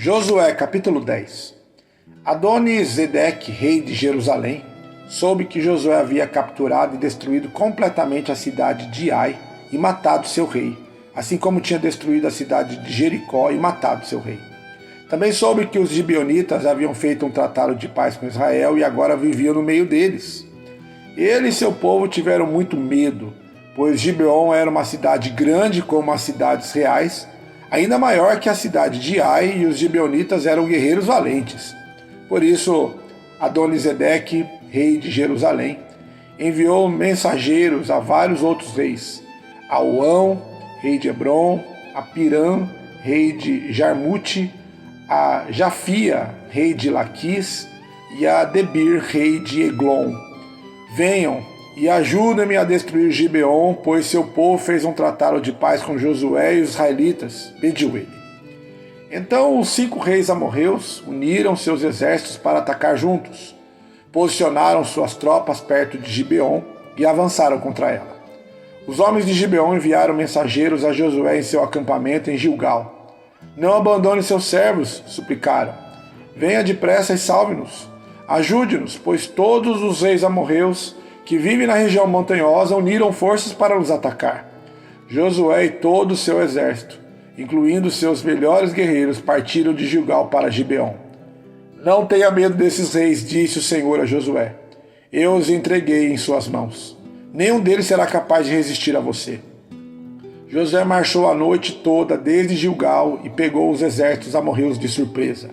Josué capítulo 10. Adoni-Zedeque, rei de Jerusalém, soube que Josué havia capturado e destruído completamente a cidade de Ai e matado seu rei, assim como tinha destruído a cidade de Jericó e matado seu rei. Também soube que os gibeonitas haviam feito um tratado de paz com Israel e agora viviam no meio deles. Ele e seu povo tiveram muito medo, pois Gibeon era uma cidade grande como as cidades reais, ainda maior que a cidade de Ai, e os gibeonitas eram guerreiros valentes. Por isso, Adoni-Zedeque, rei de Jerusalém, enviou mensageiros a vários outros reis, a Oão, rei de Hebron, a Pirã, rei de Jarmute, a Jafia, rei de Laquis, e a Debir, rei de Eglon. Venham e ajudem-me a destruir Gibeon, pois seu povo fez um tratado de paz com Josué e os israelitas, pediu ele. Então os 5 reis amorreus uniram seus exércitos para atacar juntos, posicionaram suas tropas perto de Gibeon e avançaram contra ela. Os homens de Gibeon enviaram mensageiros a Josué em seu acampamento em Gilgal. Não abandone seus servos, suplicaram. Venha depressa e salve-nos. Ajude-nos, pois todos os reis amorreus que vivem na região montanhosa uniram forças para nos atacar. Josué e todo o seu exército, incluindo seus melhores guerreiros, partiram de Gilgal para Gibeon. Não tenha medo desses reis, disse o Senhor a Josué. Eu os entreguei em suas mãos. Nenhum deles será capaz de resistir a você. Josué marchou a noite toda desde Gilgal e pegou os exércitos amorreus de surpresa.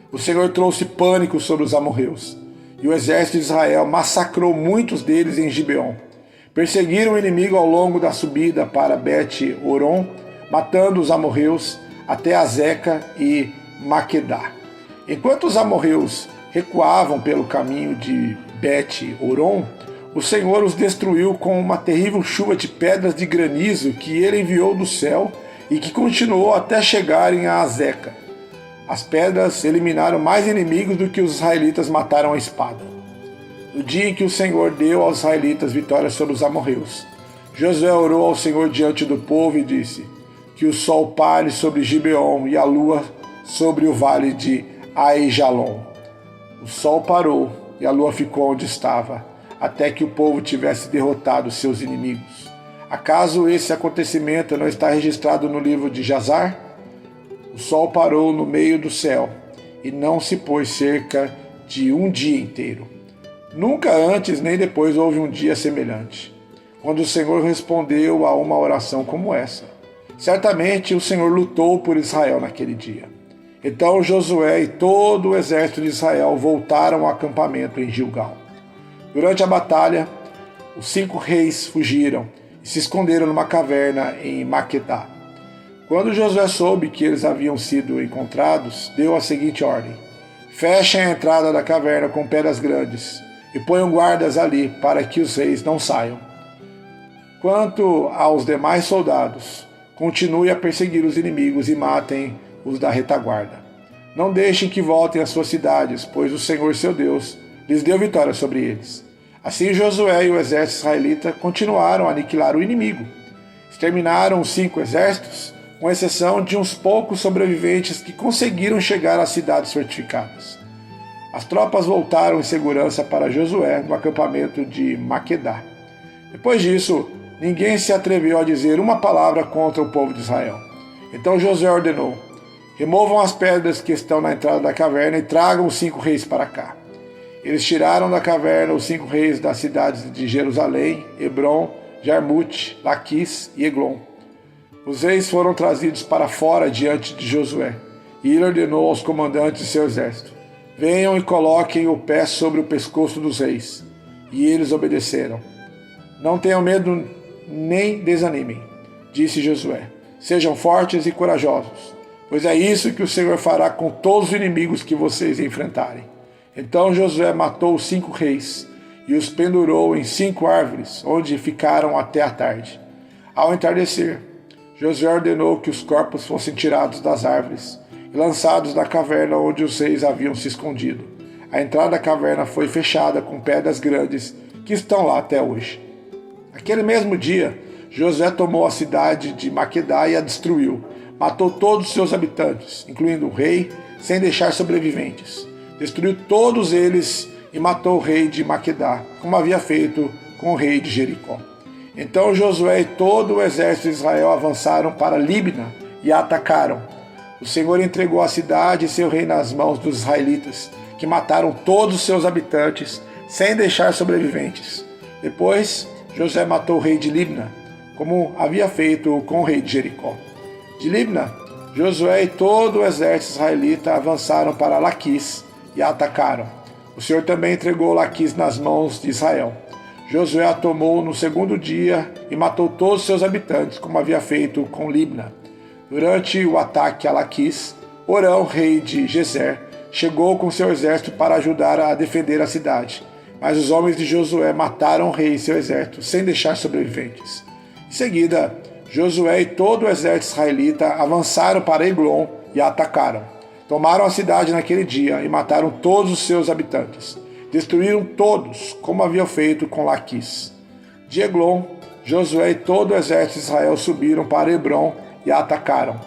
O Senhor trouxe pânico sobre os amorreus, e o exército de Israel massacrou muitos deles em Gibeon. Perseguiram o inimigo ao longo da subida para Bet-Horon, matando os amorreus até Azeca e Maquedá. Enquanto os amorreus recuavam pelo caminho de Bet-Horon, o Senhor os destruiu com uma terrível chuva de pedras de granizo que ele enviou do céu e que continuou até chegarem a Azeca. As pedras eliminaram mais inimigos do que os israelitas mataram à espada. No dia em que o Senhor deu aos israelitas vitória sobre os amorreus, Josué orou ao Senhor diante do povo e disse: que o sol pare sobre Gibeon e a lua sobre o vale de Aijalon. O sol parou e a lua ficou onde estava, até que o povo tivesse derrotado seus inimigos. Acaso esse acontecimento não está registrado no livro de Jazar? O sol parou no meio do céu e não se pôs cerca de um dia inteiro. Nunca antes nem depois houve um dia semelhante, quando o Senhor respondeu a uma oração como essa. Certamente o Senhor lutou por Israel naquele dia. Então Josué e todo o exército de Israel voltaram ao acampamento em Gilgal. Durante a batalha, os 5 reis fugiram e se esconderam numa caverna em Maquedá. Quando Josué soube que eles haviam sido encontrados, deu a seguinte ordem: fechem a entrada da caverna com pedras grandes e ponham guardas ali para que os reis não saiam. Quanto aos demais soldados, continue a perseguir os inimigos e matem os da retaguarda. Não deixem que voltem às suas cidades, pois o Senhor seu Deus lhes deu vitória sobre eles. Assim Josué e o exército israelita continuaram a aniquilar o inimigo. Exterminaram os 5 exércitos, com exceção de uns poucos sobreviventes que conseguiram chegar às cidades fortificadas. As tropas voltaram em segurança para Josué no acampamento de Maquedá. Depois disso, ninguém se atreveu a dizer uma palavra contra o povo de Israel. Então Josué ordenou: removam as pedras que estão na entrada da caverna e tragam os 5 reis para cá. Eles tiraram da caverna os 5 reis das cidades de Jerusalém, Hebron, Jarmute, Laquis e Eglon. Os reis foram trazidos para fora diante de Josué, e ele ordenou aos comandantes de seu exército: venham e coloquem o pé sobre o pescoço dos reis. E eles obedeceram. Não tenham medo nem desanimem, disse Josué. Sejam fortes e corajosos, pois é isso que o Senhor fará com todos os inimigos que vocês enfrentarem. Então Josué matou os 5 reis e os pendurou em 5 árvores, onde ficaram até a tarde. Ao entardecer, Josué ordenou que os corpos fossem tirados das árvores e lançados na caverna onde os reis haviam se escondido. A entrada da caverna foi fechada com pedras grandes que estão lá até hoje. Naquele mesmo dia, Josué tomou a cidade de Maquedá e a destruiu, matou todos os seus habitantes, incluindo o rei, sem deixar sobreviventes. Destruiu todos eles e matou o rei de Maquedá, como havia feito com o rei de Jericó. Então Josué e todo o exército de Israel avançaram para Libna e a atacaram. O Senhor entregou a cidade e seu rei nas mãos dos israelitas, que mataram todos os seus habitantes, sem deixar sobreviventes. Depois, Josué matou o rei de Libna, como havia feito com o rei de Jericó. De Libna, Josué e todo o exército israelita avançaram para Laquis e a atacaram. O Senhor também entregou Laquis nas mãos de Israel. Josué a tomou no segundo dia e matou todos os seus habitantes, como havia feito com Libna. Durante o ataque a Laquis, Orão, rei de Gezer, chegou com seu exército para ajudar a defender a cidade. Mas os homens de Josué mataram o rei e seu exército, sem deixar sobreviventes. Em seguida, Josué e todo o exército israelita avançaram para Eglon e a atacaram. Tomaram a cidade naquele dia e mataram todos os seus habitantes. Destruíram todos, como haviam feito com Laquis. De Eglon, Josué e todo o exército de Israel subiram para Hebrom e a atacaram.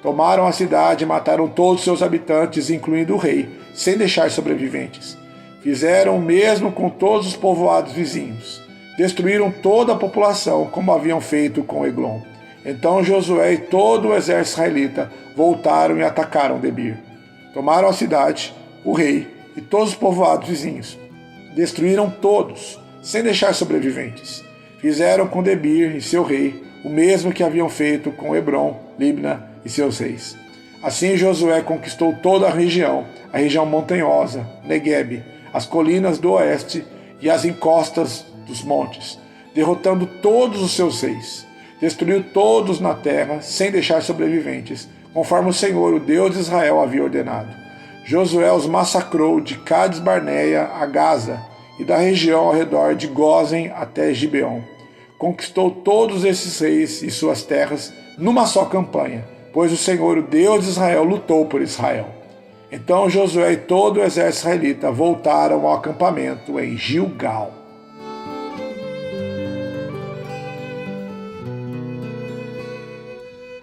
Tomaram a cidade e mataram todos os seus habitantes, incluindo o rei, sem deixar sobreviventes. Fizeram o mesmo com todos os povoados vizinhos. Destruíram toda a população, como haviam feito com Eglon. Então Josué e todo o exército israelita voltaram e atacaram Debir. Tomaram a cidade, o rei e todos os povoados vizinhos. Destruíram todos, sem deixar sobreviventes. Fizeram com Debir e seu rei o mesmo que haviam feito com Hebrom, Libna e seus reis. Assim Josué conquistou toda a região montanhosa, Neguebe, as colinas do oeste e as encostas dos montes, derrotando todos os seus reis. Destruiu todos na terra, sem deixar sobreviventes, conforme o Senhor, o Deus de Israel, havia ordenado. Josué os massacrou de Cades Barneia a Gaza e da região ao redor de Gósen até Gibeon. Conquistou todos esses reis e suas terras numa só campanha, pois o Senhor, o Deus de Israel, lutou por Israel. Então Josué e todo o exército israelita voltaram ao acampamento em Gilgal.